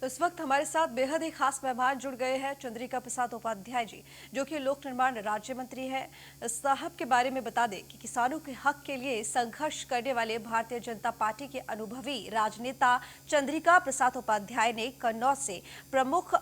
तो इस वक्त हमारे साथ बेहद ही खास मेहमान जुड़ गए हैं चंद्रिका प्रसाद उपाध्याय जी, जो कि लोक निर्माण राज्य मंत्री है। साहब के बारे में बता दें कि किसानों के हक के लिए संघर्ष करने वाले भारतीय जनता पार्टी के अनुभवी राजनेता चंद्रिका प्रसाद उपाध्याय ने कन्नौज से प्रमुख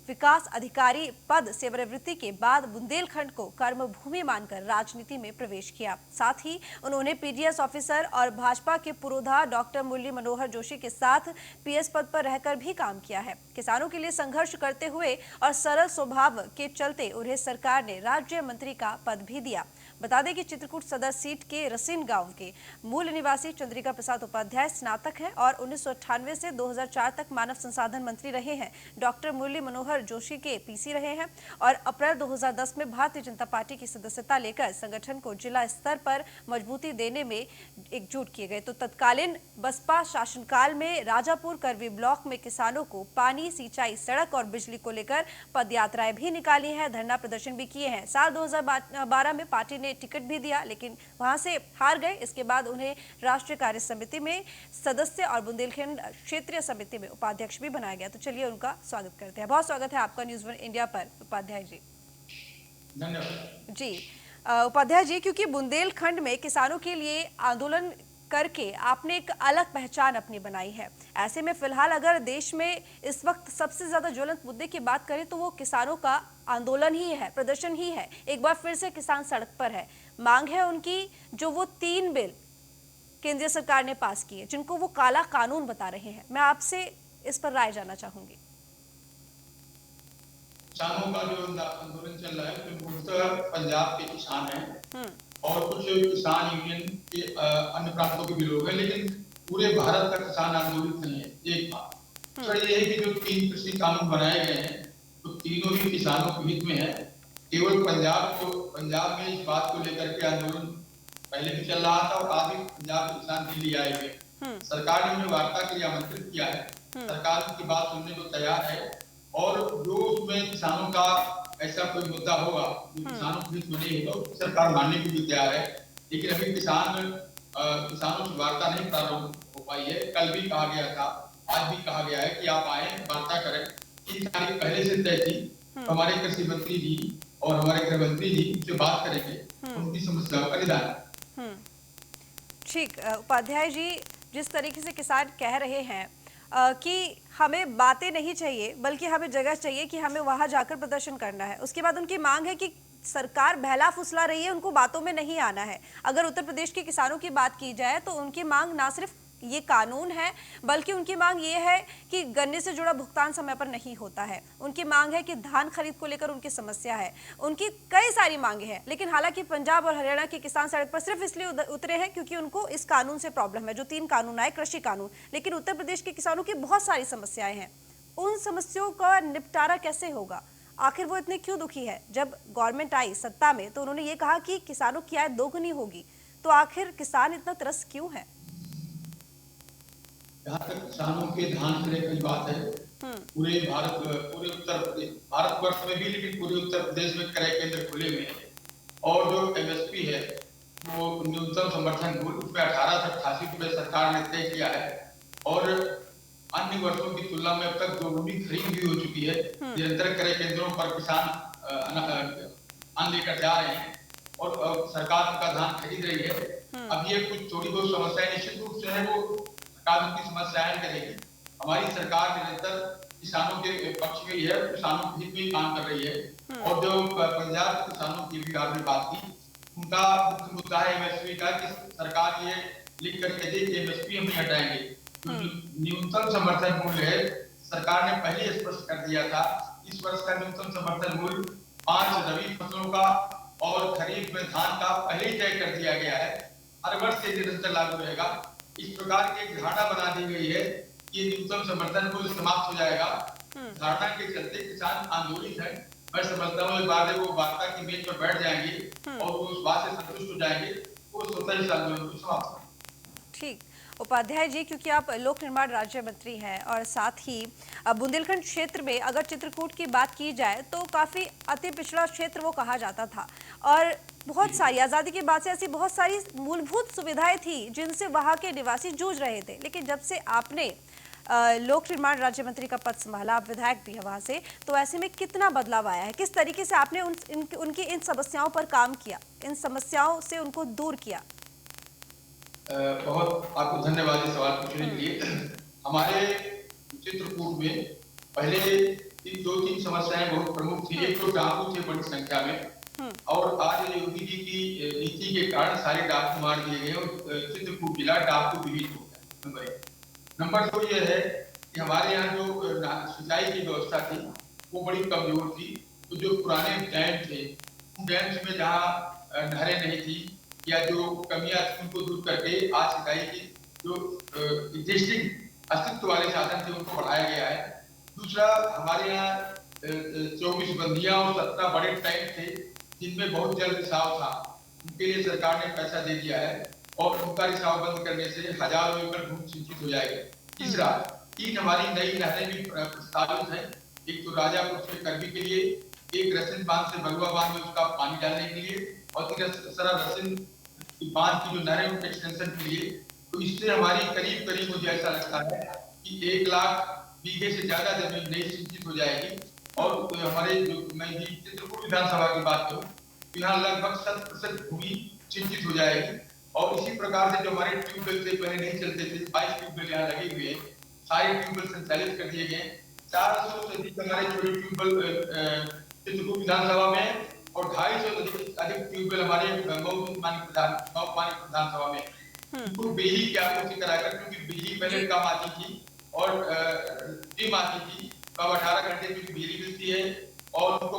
विकास अधिकारी पद सेवानिवृत्ति के बाद बुंदेलखंड को कर्मभूमि मानकर राजनीति में प्रवेश किया। साथ ही उन्होंने पीडीएस ऑफिसर और भाजपा के पुरोधा डॉक्टर मुरली मनोहर जोशी के साथ पीएस पद पर रहकर भी काम किया है। किसानों के लिए संघर्ष करते हुए और सरल स्वभाव के चलते उन्हें सरकार ने राज्य मंत्री का पद भी दिया। बता दें कि चित्रकूट सदर सीट के रसिन गांव के मूल निवासी चंद्रिका प्रसाद उपाध्याय स्नातक हैं और 1998 से 2004 तक मानव संसाधन मंत्री रहे हैं। डॉक्टर मुरली मनोहर जोशी के पीसी रहे हैं और अप्रैल 2010 में भारतीय जनता पार्टी की सदस्यता लेकर संगठन को जिला स्तर पर मजबूती देने में एकजुट किए गए। तो तत्कालीन बसपा शासनकाल में राजापुर करवी ब्लॉक में किसानों को पानी, सिंचाई, सड़क और बिजली को लेकर पदयात्राएं भी निकाली हैं, धरना प्रदर्शन भी किए हैं। साल 2012 में पार्टी ने टिकट भी दिया, लेकिन वहां से हार गए। इसके बाद उन्हें राष्ट्रीय कार्य समिति में सदस्य और बुंदेलखंड क्षेत्रीय समिति में उपाध्यक्ष भी बनाया गया। तो चलिए उनका स्वागत करते हैं। बहुत स्वागत है आपका न्यूज़ 1 इंडिया पर उपाध्याय जी। धन्यवाद जी उपाध्याय जी, क्योंकि बुंदेलखंड में किसानों के लिए आंदोलन करके आपने एक अलग पहचान अपनी बनाई है। ऐसे में फिलहाल अगर देश में इस वक्त सबसे ज्यादा ज्वलंत मुद्दे की बात करें तो वो किसानों का आंदोलन ही है, प्रदर्शन ही है। एक बार फिर से किसान सड़क पर है। मांग है उनकी जो वो 3 बिल केंद्रीय सरकार ने पास किए, जिनको वो काला कानून बता रहे हैं। मैं आपसे इस पर राय जानना चाहूंगी। किसानों का जो आंदोलन चल रहा है उसमें मुख्यतः पंजाब के किसान हैं और कुछ किसान यूनियन के अन्य प्रांतों के भी लोग हैं, लेकिन पूरे भारत का किसान आंदोलित नहीं है। एक बात तो ये है कि जो 3 कृषि कानून बनाए गए हैं तो तीनों ही किसानों के हित में है। केवल पंजाब में इस बात को लेकर के आंदोलन पहले भी चल रहा था और आज भी पंजाब के किसान दिल्ली आए हुए। सरकार ने उन्हें वार्ता के लिए आमंत्रित किया है। सरकार उनकी बात सुनने को तैयार है और जो उसमें किसानों का ऐसा कोई मुद्दा होगा जो किसानों के हित में नहीं होगा उसकी सरकार मानने की भी तैयार है। लेकिन अभी किसानों से वार्ता नहीं प्रारंभ हो पाई है। कल भी कहा गया था, आज भी कहा गया है कि आप आए, वार्ता करें। 3 तारीख पहले से तय थी। हमारे कृषि मंत्री जी और हमारे गृह मंत्री जी उनसे बात करेंगे, उनकी समस्याओं का निदान। ठीक उपाध्याय जी, जिस तरीके से किसान कह रहे हैं कि हमें बातें नहीं चाहिए बल्कि हमें जगह चाहिए कि हमें वहां जाकर प्रदर्शन करना है। उसके बाद उनकी मांग है कि सरकार बहला फुसला रही है, उनको बातों में नहीं आना है। अगर उत्तर प्रदेश के किसानों की बात की जाए तो उनकी मांग ना सिर्फ ये कानून है बल्कि उनकी मांग ये है कि गन्ने से जुड़ा भुगतान समय पर नहीं होता है। उनकी मांग है कि धान खरीद को लेकर उनकी समस्या है। उनकी कई सारी मांगे हैं, लेकिन हालांकि पंजाब और हरियाणा के किसान सड़क पर सिर्फ इसलिए उतरे हैं क्योंकि उनको इस कानून से प्रॉब्लम है, जो 3 कानून आए कृषि कानून। लेकिन उत्तर प्रदेश के किसानों की बहुत सारी समस्याएं हैं। उन समस्याओं का निपटारा कैसे होगा? आखिर वो इतने क्यों दुखी है? जब गवर्नमेंट आई सत्ता में तो उन्होंने ये कहा कि किसानों की आय दोगुनी होगी, तो आखिर किसान इतना त्रस्त क्यों है? जहाँ तक किसानों के धान से लेकर बात है, पूरे उत्तर प्रदेश, भारतवर्ष में भी, लेकिन पूरे उत्तर प्रदेश में क्रय केंद्र खुले हुए हैं और जो एमएसपी है वो न्यूनतम समर्थन मूल्य उसमें 18 से 88 रुपए सरकार ने तय किया है और अन्य वर्षों की तुलना में अब तक दोगुनी खरीद भी हो चुकी है। निरंतर क्रय केंद्रों पर किसान अन्न लेकर जा रहे हैं और सरकार उनका धान खरीद रही है। अब ये कुछ थोड़ी बहुत समस्याएं निश्चित रूप से है, वो की समस्याएं करेगी। हमारी सरकार निरंतर किसानों के पक्ष में है, किसानों के हित में काम कर रही है। और जो पंजाब के किसानों की भी आपने बात की, उनका मुख्य मुद्दा है एमएसपी का कि सरकार ये लिख करके दे कि एमएसपी हम नहीं हटाएंगे। न्यूनतम समर्थन मूल्य है, सरकार ने पहले स्पष्ट कर दिया था। इस वर्ष का न्यूनतम समर्थन मूल्य 5 रबी फसलों का और खरीफ में धान का पहले ही तय कर दिया गया है। हर वर्ष से निरंतर लागू रहेगा। इस प्रकार की एक धारणा बना दी गई है कि न्यूनतम समर्थन मूल्य समाप्त हो जाएगा। धारणा के चलते किसान आंदोलित है। मैं समझता हूँ एक बार वो वार्ता की मेज पर बैठ जाएंगे और वो उस बात से संतुष्ट हो जाएंगे, वो स्वतः इस आंदोलन को समाप्त। ठीक उपाध्याय जी, क्योंकि आप लोक निर्माण राज्य मंत्री हैं और साथ ही बुंदेलखंड क्षेत्र में अगर चित्रकूट की बात की जाए तो काफी अति पिछड़ा क्षेत्र वो कहा जाता था और बहुत सारी आजादी के बाद से ऐसी बहुत सारी मूलभूत सुविधाएं थी जिनसे वहां के निवासी जूझ रहे थे। लेकिन जब से आपने लोक निर्माण राज्य मंत्री का पद संभाला, आप विधायक भी है वहां से, तो ऐसे में कितना बदलाव आया है? किस तरीके से आपने उनकी इन समस्याओं पर काम किया, इन समस्याओं से उनको दूर किया? बहुत आपको धन्यवाद ये सवाल पूछने के लिए। हमारे चित्रकूट में पहले दो तीन समस्याएं बहुत प्रमुख थी। एक तो डाकू थे बड़ी संख्या में, और आज योगी जी की नीति के कारण सारे डाकू मार दिए गए और चित्रकूट जिला डाकू विहीन हो गया। नंबर एक। नंबर दो ये है कि हमारे यहाँ जो सिंचाई की व्यवस्था थी वो बड़ी कमजोर थी। तो जो पुराने डैम थे, उन डैम्स में जहाँ नहरें नहीं थी या जो कमियां थी उनको दूर करके आज सिंचाई की जो एग्जिस्टिंग अस्तित्व वाले साधन थे उनको बढ़ाया गया है। दूसरा, हमारे यहाँ 24 बंदियां और 17 बड़े टैंक थे जिनमें बहुत जल रिसाव था, उनके लिए सरकार ने पैसा दे दिया है और उनका रिसाव बंद करने से हजारों एकड़ भूमि सिंचित हो जाएगी। तीसरा, 3 हमारी नई नहरें भी प्रस्तावित हैं। एक तो राजापुर से करबी के लिए, एक रसिन बांध से बलुआ बांध में उसका पानी डालने के लिए, और तीसरा रसिन बांध की जो नहरें उनके एक्सटेंशन के लिए। तो इससे हमारी करीब करीब मुझे ऐसा लगता है कि 1 लाख बीघे से ज्यादा जमीन नई सिंचित हो जाएगी। और हमारे जो मैं भी चित्रकूट विधानसभा की बात करूं तो यहाँ लगभग 100% भूमि सिंचित हो जाएगी। और इसी प्रकार से जो हमारे ट्यूबवेल से पहले नहीं चलते थे, 22 ट्यूबवेल यहाँ लगे हुए हैं, सारे ट्यूबवेल संचालित कर दिए गए। 400 से अधिक हमारे छोटे ट्यूबवेल चित्रकूट विधानसभा में और 250 से अधिक ट्यूबवेल हमारे विधानसभा में उनको बिजली की आपूर्ति कराकर, क्योंकि बिजली पहले कम आती थी और डिम आती थी। कब 18 घंटे की बिजली मिलती है और उनको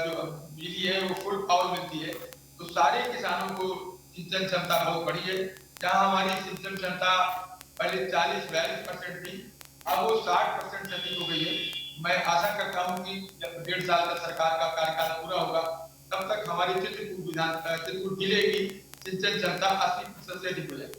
जो बिजली है वो फुल पावर मिलती है। तो सारे किसानों को सिंचन क्षमता बहुत बढ़ी है। जहाँ हमारी सिंचन क्षमता पहले 40-42% थी, अब वो 60% से अधिक हो गई है। मैं आशा करता हूँ कि जब 1.5 साल का सरकार का कार्यकाल पूरा होगा तब तक हमारी चित्रकूट जिले की सिंचन क्षमता 80% से अधिक हो जाए।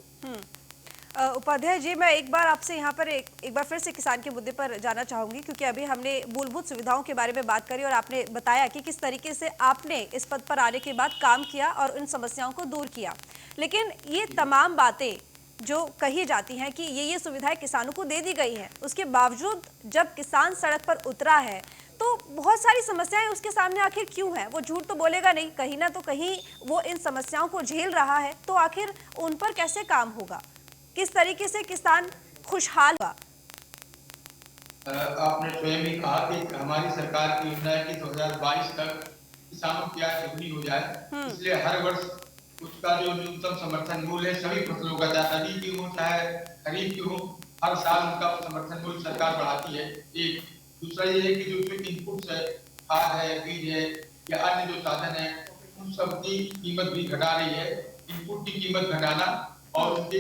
उपाध्याय जी, मैं एक बार आपसे यहाँ पर एक बार फिर से किसान के मुद्दे पर जाना चाहूंगी, क्योंकि अभी हमने मूलभूत सुविधाओं के बारे में बात करी और आपने बताया कि किस तरीके से आपने इस पद पर आने के बाद काम किया और उन समस्याओं को दूर किया। लेकिन ये तमाम बातें जो कही जाती हैं कि ये सुविधाएं किसानों को दे दी गई हैं, उसके बावजूद जब किसान सड़क पर उतरा है तो बहुत सारी समस्याएं उसके सामने आखिर क्यों है? वो झूठ तो बोलेगा नहीं, कहीं ना तो कहीं वो इन समस्याओं को झेल रहा है, तो आखिर उन पर कैसे काम होगा? किस तरीके से किसान खुशहाल हुआ? आपने स्वयं ही कहा कि हमारी सरकार की योजना है कि 2022 तक किसानों की आय दोगुनी हो जाए। इसलिए हर वर्ष उसका जो न्यूनतम समर्थन मूल्य है सभी फसलों का, चाहे रबी की हो चाहे खरीफ की हो, हर साल उनका समर्थन मूल्य सरकार बढ़ाती है। एक दूसरा ये है कि जो उसमें इनपुट्स है, खाद है, बीज है या अन्य जो साधन है, उन सब की कीमत भी घटा रही है। इनपुट की कीमत घटाना और उनके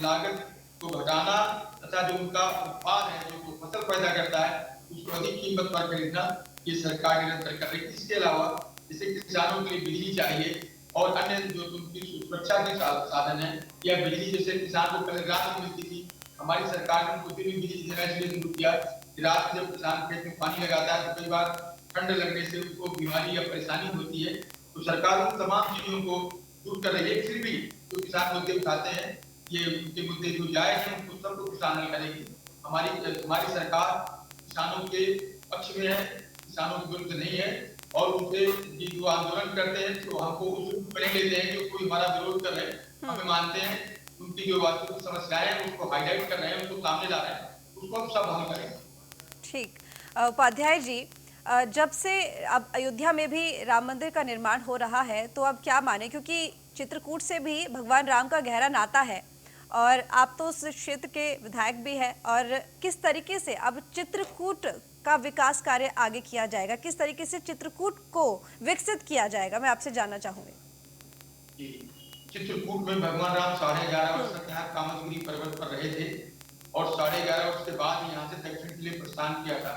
लागत को घटाना तथा जो उनका उत्पाद है, जो फसल पैदा करता है, उसको अधिक कीमत पर खरीदना, ये सरकार निरंतर कर रही है। इसके अलावा जैसे किसानों के लिए बिजली चाहिए और अन्य जो उनकी सुरक्षा के साधन है, या बिजली जैसे किसान को पहले रात में मिलती थी, हमारी सरकार ने उनको दिन में बिजली देना इसलिए शुरू किया कि रात में जब किसान खेत में पानी लगाता है तो कई बार ठंड लगने से उनको बीमारी या परेशानी होती है। तो सरकार उन तमाम चीजों को दूर कर रही है। फिर भी जो किसान मुद्दे उठाते हैं, ये उनके मुद्दे जो जायज हैं उनको सबको किसान हल करेगी। हमारी सरकार किसानों के पक्ष में है, किसानों के विरुद्ध नहीं है। और उनसे जो आंदोलन करते हैं तो हमको उस नहीं लेते हैं जो कोई हमारा विरोध कर रहे हैं, हमें मानते हैं उनकी जो वास्तविक समस्याएं हैं उसको हाईलाइट कर रहे हैं, उसको सामने ला रहे हैं, उसको हम सब हल करेंगे। ठीक, उपाध्याय जी, जब से अब अयोध्या में भी राम मंदिर का निर्माण हो रहा है तो अब क्या माने, क्योंकि चित्रकूट से भी भगवान राम का गहरा नाता है और आप तो उस क्षेत्र के विधायक भी हैं, और किस तरीके से अब चित्रकूट का विकास कार्य आगे किया जाएगा, किस तरीके से चित्रकूट को विकसित किया जाएगा, मैं आपसे जानना चाहूंगी। चित्रकूट में भगवान राम 11.5 वर्ष तक यहाँ कामदगिरी पर्वत पर रहे थे और 11.5 वर्ष के बाद यहाँ से दक्षिण के लिए प्रस्थान किया था।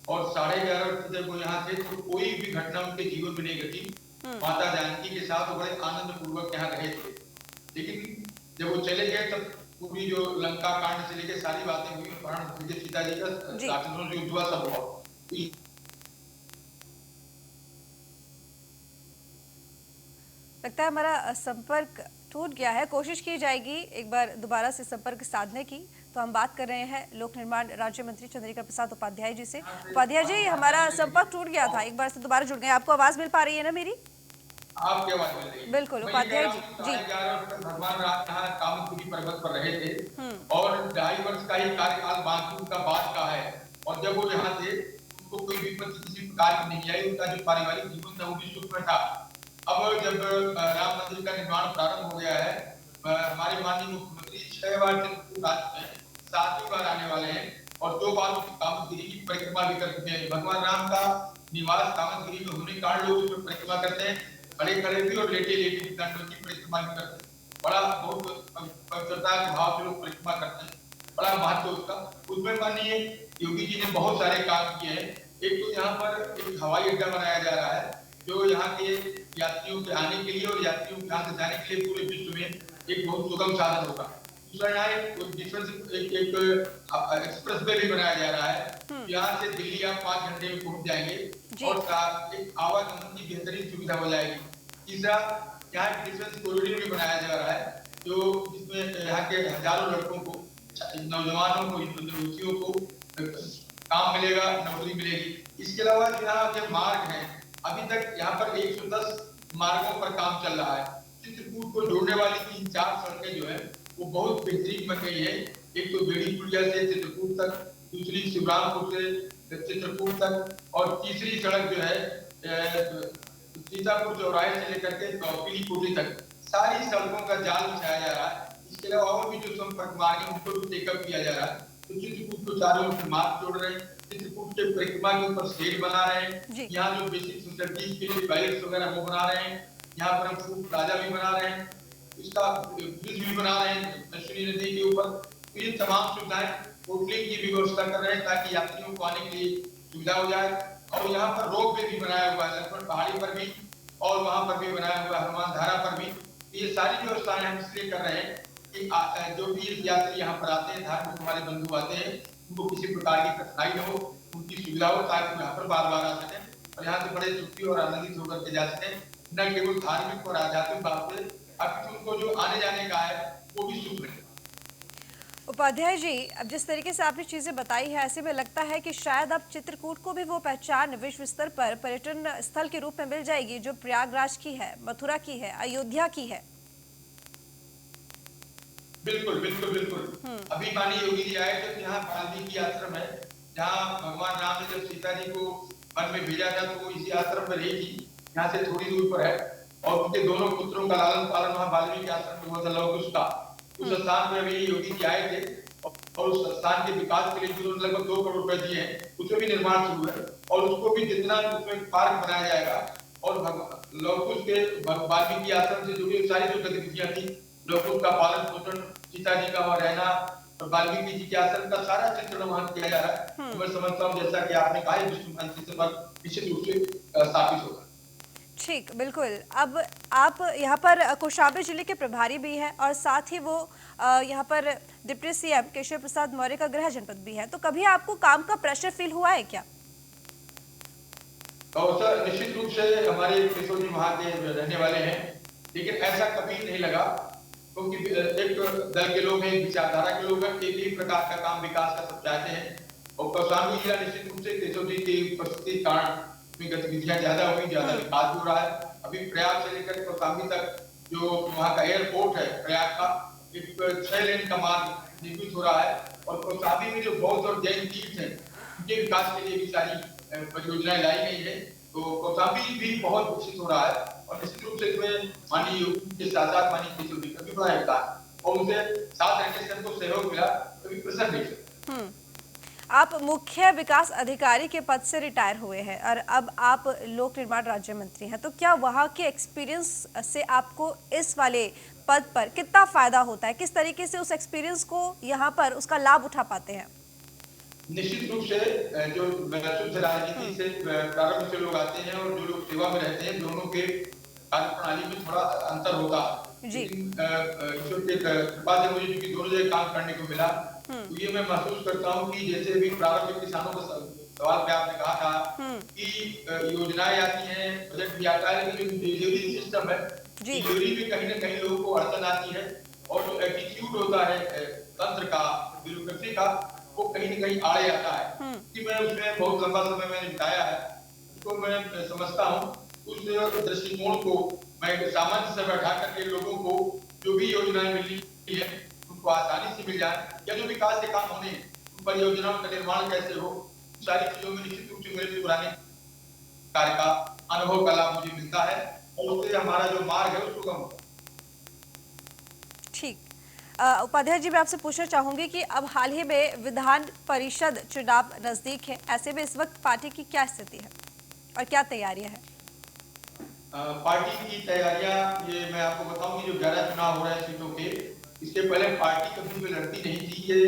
और 11.5 वर्ष जब वो यहाँ थे तो कोई भी घटना उनके जीवन में नहीं घटी। माता जानकी के साथ वो बड़े आनंद पूर्वक यहाँ रहे थे। लेकिन जब वो चले गए तब पूरी जो लंका कांड से लेकर सारी बातें हुई, अपहरण सीता जी का राक्षसों से युद्ध हुआ, सब हुआ। लगता है हमारा संपर्क टूट गया है, कोशिश की जाएगी एक बार दोबारा से संपर्क साधने की। तो हम बात कर रहे हैं लोक निर्माण राज्य मंत्री चंद्रिका प्रसाद उपाध्याय जी से। उपाध्याय जी, हमारा संपर्क टूट गया था, एक बार से दोबारा जुड़ गए। आपको आवाज मिल पा रही है ना मेरी? आपकी आवाज मिल रही है। बिल्कुल उपाध्याय जी जी। 11:30 भगवान राम यहाँ कामदगिरी पर्वत पर रहे थे हम्म। और 2.5 वर्ष का ही कार्यकाल बाकी उनका बाद का है। और जब वो यहाँ थे उनको कोई विपत्ति किसी प्रकार की नहीं आई, उनका जो पारिवारिक जीवन था वो भी सुख में था। अब जब राम मंदिर का निर्माण प्रारंभ हो गया है, हमारे माननीय मुख्यमंत्री 6 बार चित्रकूट आ चुके हैं, 7वीं बार आने वाले हैं और 2 बार उनकी कामदगिरी की परिक्रमा भी कर चुके हैं। भगवान राम का निवास कामदगिरी में होने के कारण लोग उसमें परिक्रमा करते हैं, खड़े खड़े भी और लेटे लेटे भी दंडों की परिक्रमा भी करते हैं। बड़ा बहुत पवित्रता के भाव से लोग परिक्रमा करते हैं, बड़ा महत्व उसका। उसमें माननीय योगी जी ने बहुत सारे काम किए हैं। एक तो यहाँ पर एक हवाई अड्डा बनाया जा रहा है जो यहाँ के यात्रियों के आने के लिए और यात्रियों के यहाँ से जाने के लिए पूरे विश्व में एक बहुत सुगम साधन होगा। दूसरा यहाँ एक एक्सप्रेस वे भी बनाया जा रहा है, यहाँ से दिल्ली आप 5 घंटे में पहुंच जाएंगे और एक आवागमन की बेहतरीन सुविधा हो जाएगी। तीसरा, यहाँ डिफेंस कॉरिडोर भी बनाया जा रहा है जो जिसमें यहाँ के हजारों लड़कों को, नौजवानों को, युवतियों को काम मिलेगा, नौकरी मिलेगी। इसके अलावा यहाँ के मार्ग हैं, अभी तक यहाँ पर 110 मार्गों पर काम चल रहा है। चित्रकूट को जोड़ने वाली 3-4 सड़कें जो है वो बहुत बेहतरीन बन गई है। एक तो बेड़ी पुलिया से चित्रकूट तक, दूसरी शिवरामपुर से चित्रकूट तक और तीसरी सड़क जो है सीतापुर चौराहे से लेकर के पीली कोठी तक सारी सड़कों का जाल बिछाया जा रहा है। इसके अलावा और भी जो संपर्क मार्ग है उनको भी टेकअप किया जा रहा है। तो चित्रकूट को चारों ओर से मार्ग जोड़ रहे हैं, चित्रकूट के परिक्रमा के ऊपर शेड बना रहे हैं, यहाँ जो बेसिक फैसिलिटीज के लिए बैरियर्स वगैरह वो बना रहे हैं, यहाँ पर हम फूड प्लाजा भी बना रहे हैं, इसका ब्रिज भी बना रहे हैं अश्विनी नदी के ऊपर। तो ये तमाम सुविधाएं होटलिंग की भी व्यवस्था कर रहे हैं ताकि यात्रियों को आने के लिए सुविधा हो जाए। और यहाँ पर रोप वे भी बनाया हुआ है, लक्ष्मण पहाड़ी पर भी और वहां पर भी बनाया हुआ है, हनुमान धारा पर भी। ये सारी व्यवस्थाएं हम इसलिए कर रहे हैं कि जो भी यात्री यहाँ पर आते हैं, धार्मिक हमारे बंधु आते हैं, उनको किसी प्रकार की कठिनाई न हो, उनकी सुविधा हो ताकि यहाँ पर बार बार आ सकें और यहाँ से बड़े सुखी और आनंदित होकर के जा सकें। न केवल धार्मिक और आध्यात्मिक भाव से, अभी उनको जो आने जाने का है वो भी सुख रहे। उपाध्याय जी, अब जिस तरीके से आपने चीजें बताई है, ऐसे में लगता है कि शायद अब चित्रकूट को भी वो पहचान विश्व स्तर पर पर्यटन स्थल के रूप में मिल जाएगी जो प्रयागराज की है, मथुरा की है, अयोध्या की है। बिल्कुल बिल्कुल बिल्कुल। अभी माननीय योगी जी आए थे, यहाँ वाल्मीकि आश्रम है जहाँ भगवान राम ने जब सीता जी को वन में भेजा था तो वो इसी आश्रम में रही थी, यहाँ से थोड़ी दूर पर है। और उनके दोनों पुत्रों का लालन पालन वहाँ वाल्मीकि आश्रम में हुआ था, लव कुश का। उस स्थान पर अभी योगी जी आए थे और उस स्थान के विकास के लिए जो लगभग 2 करोड़ रुपए दिए हैं, उसमें भी निर्माण शुरू है और उसको भी जितना उसमें पार्क बनाया जाएगा और लव कुश के वाल्मीकि आश्रम से जुड़ी सारी जो गतिविधियां थी, लव कुश का पालन पोषण, सीता जी का वहाँ रहना और वाल्मीकि जी के आश्रम का सारा चित्रण वहाँ किया जा रहा है। मैं समझता हूँ जैसा कि आपने कहा विश्व शांति से निश्चित रूप से स्थापित होगा। ठीक, बिल्कुल। अब आप यहाँ पर कौशाम्बी जिले के प्रभारी भी हैं और साथ ही वो यहाँ पर डिप्टी सीएम केशव प्रसाद मौर्य का गृह जनपद भी है, तो कभी आपको काम का प्रेशर फील हुआ है क्या? तो सर निश्चित रूप से हमारे केशव जी वहाँ के रहने वाले हैं, लेकिन ऐसा कभी नहीं लगा क्योंकि एक दल के लोग हैं, विचारधारा के लोग हैं, एक ही प्रकार का काम विकास का सब चाहते हैं। और कौशाम्बी जिला निश्चित रूप से केशव जी की उपस्थिति के कारण गतिविधियां ज्यादा हुई, ज्यादा विकास हो रहा है। अभी प्रयाग से लेकर कौशाम्बी तक जो वहाँ का एयरपोर्ट है प्रयाग का, एक 6 लेन का मार्ग निर्मित हो रहा है और कौशाम्बी में जो बौद्ध और जैन तीर्थ है उनके विकास के लिए भी सारी परियोजनाएं लाई गई है। तो कौशाम्बी भी बहुत विकसित हो रहा है और निश्चित रूप से इसमें माननीय योगी के साथ साथ माननीय केशव जी का भी बड़ा योगदान और उनसे साथ रहने से हमको सहयोग मिला, कभी प्रसन्न नहीं। आप मुख्य विकास अधिकारी के पद से रिटायर हुए हैं और अब आप लोक निर्माण राज्य मंत्री हैं, तो क्या वहां के एक्सपीरियंस से आपको इस वाले पद पर कितना फायदा होता है? किस तरीके से उस एक्सपीरियंस को यहाँ पर उसका लाभ उठा पाते हैं? निश्चित रूप से जो शुद्ध राजनीति से प्रारंभ से लोग आते हैं और जो लोग सेवा में रहते हैं, दोनों के कार्य प्रणाली में थोड़ा अंतर होता है। ईश्वर की कृपा से मुझे क्योंकि दोनों जगह काम करने को मिला, तो ये मैं महसूस करता हूँ कि जैसे भी प्रारंभिक किसानों का सवाल पे आपने कहा था कि योजनाएं आती हैं, बजट भी आता है, लेकिन जो डिलीवरी सिस्टम है जी। तिजोरी में कहीं ना कहीं लोगों को अड़चन आती है, और जो एटीट्यूड होता है तंत्र का, ब्यूरोक्रेसी का, वो कहीं न कहीं आड़े आता है। हम्म। कि मैं उसमें बहुत लंबा समय मैंने बिताया है, उसको मैं समझता हूँ। उस दृष्टिकोण को मैं सामंजस्य से बैठा करके लोगों को जो भी योजनाएं मिली है उनको आसानी से मिल जाए, या जो विकास के काम होने हैं, उन परियोजनाओं का निर्माण कैसे हो, सारी चीजों में निश्चित रूप से मेरे पुराने कार्य का अनुभव का लाभ मुझे मिलता है, और उससे हमारा जो मार्ग है उसको कम। ठीक। उपाध्याय जी, मैं आपसे पूछना चाहूंगी कि अब हाल ही में विधान परिषद चुनाव नजदीक है, ऐसे में इस वक्त पार्टी की क्या स्थिति है और क्या तैयारियां हैं? पार्टी की तैयारियां, ये मैं आपको बताऊं कि जो 11 चुनाव हो रहे हैं सीटों के, इसके पहले पार्टी कभी भी लड़ती नहीं थी। ये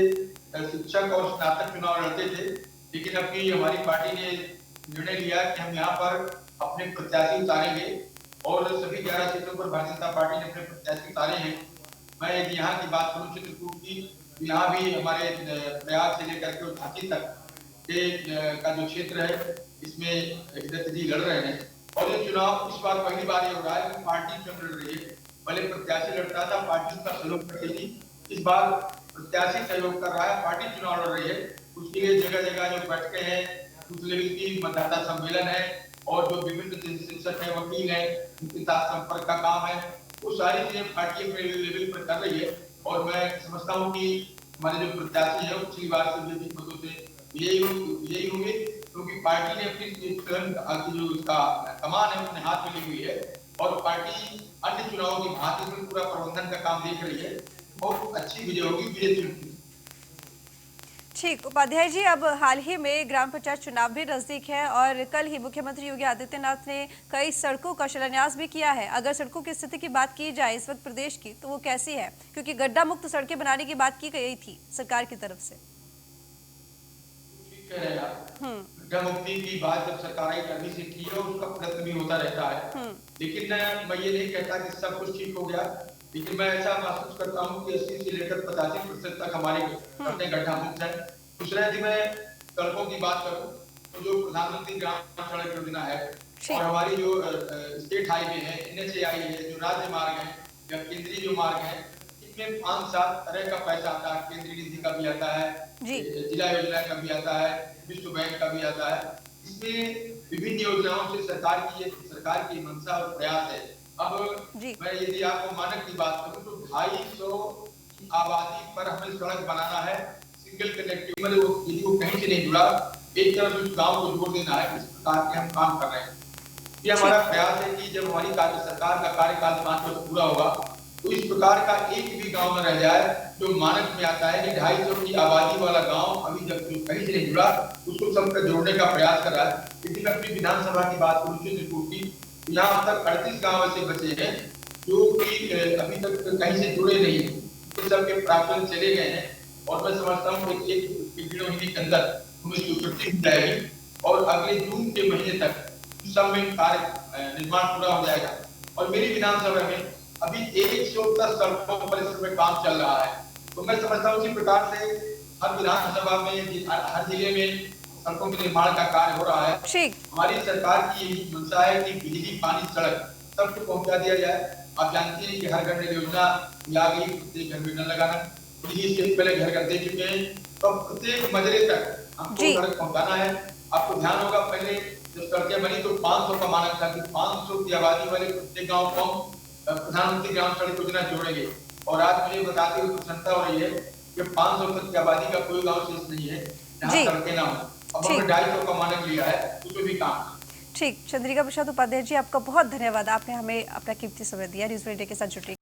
शिक्षक और स्नातक चुनाव लड़ते थे, लेकिन अभी हमारी पार्टी ने निर्णय लिया कि हम यहाँ पर अपने प्रत्याशी उतारेंगे, और सभी 11 सीटों पर भारतीय जनता पार्टी ने अपने प्रत्याशी उतारे हैं। मैं यदि यहाँ की बात करूँ चित्रकूट की, तो यहाँ भी हमारे प्रयाग से लेकर के झांसी तक के का जो क्षेत्र है, इसमें दत्त जी लड़ रहे हैं। और ये चुनाव इस बार पहली बार ये हो रहा है कि पार्टी चुनाव लड़ रही है। पहले प्रत्याशी लड़ता था, पार्टी उसका सहयोग करती थी। इस बार प्रत्याशी सहयोग कर रहा है, पार्टी चुनाव लड़ रही है। उसके लिए जगह जगह जो बैठकें हैं, उस लेवल की मतदाता सम्मेलन है, और जो विभिन्न शिक्षक है, वकील है, उनके साथ संपर्क का काम है, वो सारी चीजें पार्टी अपने लेवल पर कर रही है। और मैं समझता हूँ कि हमारे जो प्रत्याशी है, पिछली बार से भी मतों से यही होंगे, क्योंकि पार्टी ने अपनी जो उसका कमान है अपने हाथ में ली हुई है, और पार्टी अन्य चुनावों की भांति में पूरा प्रबंधन का काम देख रही है। बहुत अच्छी विजय होगी, विजय। ठीक। उपाध्याय जी, अब हाल ही में ग्राम पंचायत चुनाव भी नजदीक है और कल ही मुख्यमंत्री योगी आदित्यनाथ ने कई सड़कों का शिलान्यास भी किया है। अगर सड़कों की स्थिति की बात की जाए इस वक्त प्रदेश की, तो वो कैसी है? क्योंकि गड्ढा मुक्त सड़कें बनाने की बात की गई थी सरकार की तरफ से। ठीक कह रहे हैं आप। गड्ढा मुक्ति की बात जब सरकार कभी से की है, उसका प्रयत्न भी होता रहता है, लेकिन मैं ये नहीं कहता कि सब कुछ ठीक हो गया। लेकिन मैं ऐसा महसूस करता हूँ कि 80 से लेकर 85% तक हमारे सड़कें गड्ढा मुक्त है। दूसरा, यदि मैं सड़कों की बात करूँ, तो जो प्रधानमंत्री ग्राम सड़क योजना है, और हमारी जो स्टेट हाईवे है, NHAI है, जो राज्य मार्ग है या केंद्रीय जो मार्ग है, इनमें 5-7 तरह का पैसा आता है। केंद्रीय निधि का भी आता है, जिला योजना का भी आता है, विश्व बैंक का भी आता है। इसमें विभिन्न योजनाओं से सरकार की मंशा और प्रयास है। अब मैं यदि आपको मानक की बात करूं, तो 250 की आबादी पर हमें सड़क बनाना है, सिंगल कनेक्टिव, यदि वो कहीं से नहीं जुड़ा, एक तरफ उस गांव को जोड़ देना है। इस प्रकार के हम काम कर रहे हैं। ये हमारा प्रयास है कि जब हमारी सरकार का कार्यकाल 5 वर्ष पूरा होगा, तो इस प्रकार का एक भी गांव न रह जाए जो मानक में आता है कि 250 की आबादी वाला गांव अभी जब कहीं से नहीं जुड़ा, उसको सबका जोड़ने का प्रयास कर रहा है। लेकिन अपनी विधानसभा की बात करूँ चित्रकूट की, यहाँ अब तक 38 गांव ऐसे बचे हैं जो कि अभी तक कहीं से जुड़े नहीं है, तो सबके प्रावधान चले गए हैं। और मैं समझता हूँ कि एक महीने के अंदर हमें स्वीकृति मिल जाएगी, और अगले जून के महीने तक सब में कार्य निर्माण पूरा हो जाएगा। और मेरी विधानसभा में अभी 110 सड़कों पर इस समय काम चल रहा है। तो मैं समझता हूँ इसी प्रकार से हर विधानसभा में, हर जिले में सड़कों के निर्माण का कार्य हो रहा है। हमारी सरकार की यही मंशा है कि बिजली, पानी, सड़क सबको पहुंचा दिया जाए। आप जानते हैं कि हर घर योजना आ गई, प्रत्येक घर में नल लगाना, बिजली से पहले घर दे चुके हैं, तो प्रत्येक मजरे तक हमको सड़क पहुंचाना है। आपको ध्यान होगा, पहले जब सड़कें बनी तो 500 का मानक था कि 500 की आबादी वाले प्रत्येक गाँव को प्रधानमंत्री ग्राम सड़क योजना जोड़ेंगे। और आज मुझे बताते हुए प्रसन्नता हो रही है कि 500 तक की आबादी का कोई गांव शेष नहीं है जहां सड़कें ना हो। अब हमने 250 का मानक लिया है, उसमें भी काम। ठीक। चंद्रिका प्रसाद उपाध्याय जी, आपका बहुत धन्यवाद, आपने हमें अपना कीमती समय दिया, न्यूज़ 8 के साथ जुड़ने।